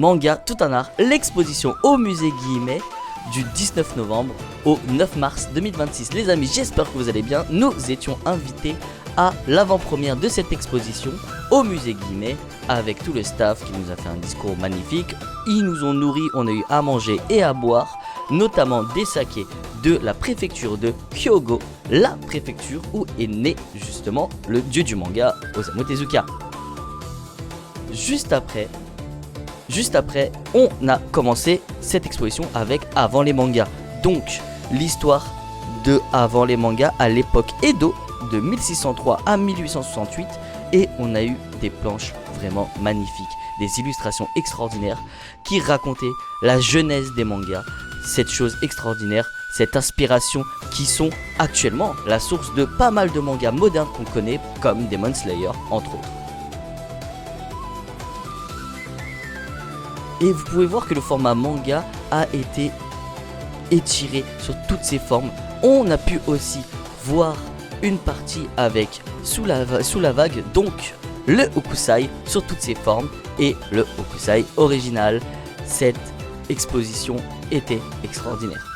Manga tout un art, l'exposition au musée Guimet du 19 novembre au 9 mars 2026. Les amis, j'espère que vous allez bien. Nous étions invités à l'avant-première de cette exposition au musée Guimet avec tout le staff qui nous a fait un discours magnifique. Ils nous ont nourris, on a eu à manger et à boire, notamment des sakés de la préfecture de Hyogo, la préfecture où est né justement le dieu du manga, Osamu Tezuka. Juste après, on a commencé cette exposition avec Avant les mangas. Donc, l'histoire de Avant les mangas à l'époque Edo, de 1603 à 1868. Et on a eu des planches vraiment magnifiques, des illustrations extraordinaires qui racontaient la genèse des mangas. Cette chose extraordinaire, cette inspiration qui sont actuellement la source de pas mal de mangas modernes qu'on connaît, comme Demon Slayer, entre autres. Et vous pouvez voir que le format manga a été étiré sur toutes ses formes. On a pu aussi voir une partie avec Sous la vague, donc le Hokusai sur toutes ses formes et le Hokusai original. Cette exposition était extraordinaire.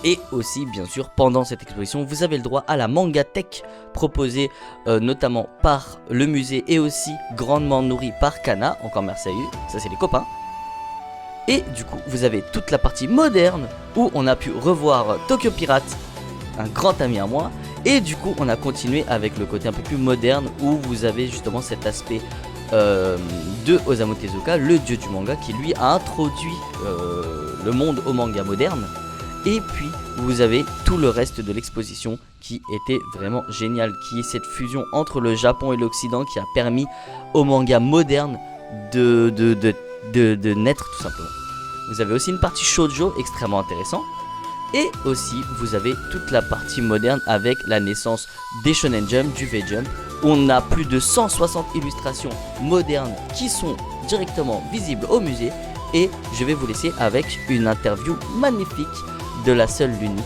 Et aussi, bien sûr, pendant cette exposition, vous avez le droit à la Manga Tech proposée notamment par le musée et aussi grandement nourrie par Kana. Encore merci à eux, ça c'est les copains. Et du coup, vous avez toute la partie moderne où on a pu revoir Tokyo Pirate, un grand ami à moi. Et du coup, on a continué avec le côté un peu plus moderne où vous avez justement cet aspect de Osamu Tezuka, le dieu du manga, qui lui a introduit le monde au manga moderne. Et puis vous avez tout le reste de l'exposition qui était vraiment génial, qui est cette fusion entre le Japon et l'Occident qui a permis au manga moderne de naître tout simplement. Vous avez aussi une partie shoujo extrêmement intéressante. Et aussi vous avez toute la partie moderne avec la naissance des Shonen Jump, du V-Jump. On a plus de 160 illustrations modernes qui sont directement visibles au musée. Et je vais vous laisser avec une interview magnifique de la seule, l'unique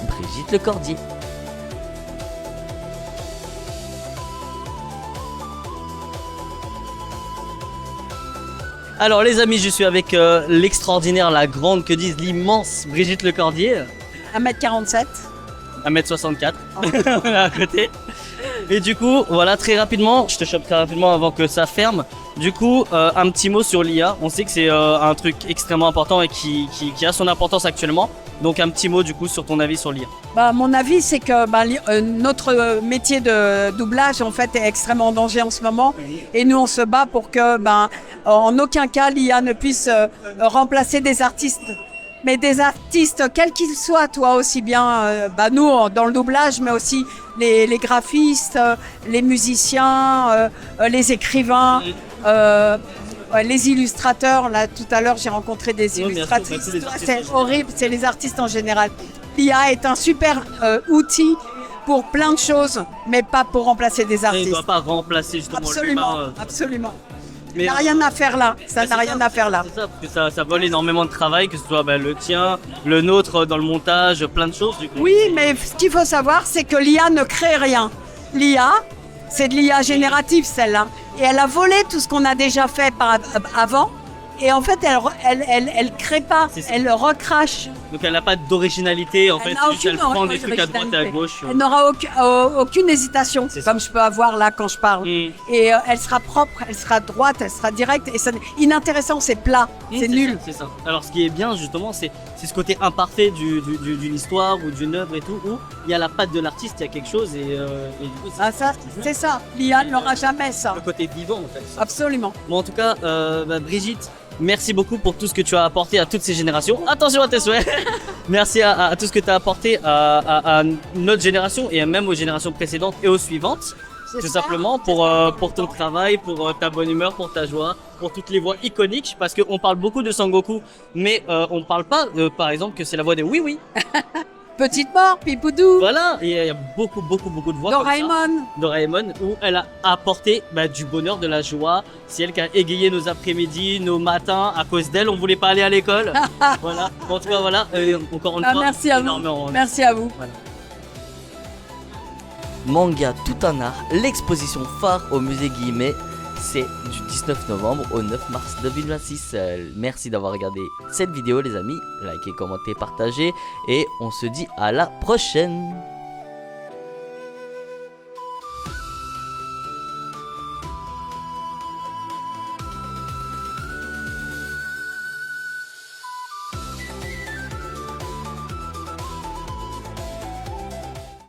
Brigitte Lecordier. Alors les amis, je suis avec l'extraordinaire, la grande, que disent l'immense Brigitte Lecordier. 1m47. 1m64. Voilà, à côté. Et du coup, voilà, très rapidement, je te chope très rapidement avant que ça ferme. Du coup, un petit mot sur l'IA. On sait que c'est un truc extrêmement important et qui a son importance actuellement. Donc un petit mot du coup sur ton avis sur l'IA. Mon avis, c'est que notre métier de doublage en fait est extrêmement en danger en ce moment. Et nous, on se bat pour que en aucun cas l'IA ne puisse remplacer des artistes. Mais des artistes, quels qu'ils soient, toi aussi bien, nous dans le doublage, mais aussi les graphistes, les musiciens, les écrivains, les illustrateurs. Là, tout à l'heure, j'ai rencontré des illustratrices. C'est horrible, c'est les artistes en général. L'IA est un super outil pour plein de choses, mais pas pour remplacer des artistes. Il ne doit pas remplacer justement absolument, l'humain. Absolument. Mais ça n'a rien à faire là. Ça n'a rien à faire là. C'est ça, parce que ça vole énormément de travail, que ce soit le tien, le nôtre dans le montage, plein de choses. Du coup. Oui, mais ce qu'il faut savoir, c'est que l'IA ne crée rien. L'IA, c'est de l'IA générative, celle-là. Et elle a volé tout ce qu'on a déjà fait avant. Et en fait, elle crée pas, elle recrache. Donc elle n'a pas d'originalité, en fait, elle prend des trucs à droite et à gauche. Elle n'aura aucune hésitation, comme je peux avoir là quand je parle. Et elle sera propre, elle sera droite, elle sera directe. Et ça, inintéressant, c'est plat, c'est nul. C'est ça. Alors ce qui est bien justement, c'est ce côté imparfait d'une histoire ou d'une œuvre et tout, où il y a la patte de l'artiste, il y a quelque chose et du coup... c'est ça, l'IA n'aura jamais ça. Le côté vivant en fait. Absolument. Bon en tout cas, Brigitte, merci beaucoup pour tout ce que tu as apporté à toutes ces générations. Attention à tes souhaits. Merci à tout ce que tu as apporté à notre génération et même aux générations précédentes et aux suivantes. Tout simplement pour ton travail, pour ta bonne humeur, pour ta joie, pour toutes les voix iconiques. Parce qu'on parle beaucoup de Sangoku, mais on parle pas, par exemple, que c'est la voix de Oui Oui. Petite mort, Pipoudou. Voilà, il y a beaucoup de voix Doraemon, où elle a apporté du bonheur, de la joie. C'est elle qui a égayé nos après-midi, nos matins. À cause d'elle, on voulait pas aller à l'école. Voilà. En tout cas, voilà. Encore une fois, merci à vous. Merci à vous. Voilà. Manga tout un art, l'exposition phare au musée Guimet c'est du 19 novembre au 9 mars 2026. Merci d'avoir regardé cette vidéo les amis, likez, commentez, partagez et on se dit à la prochaine.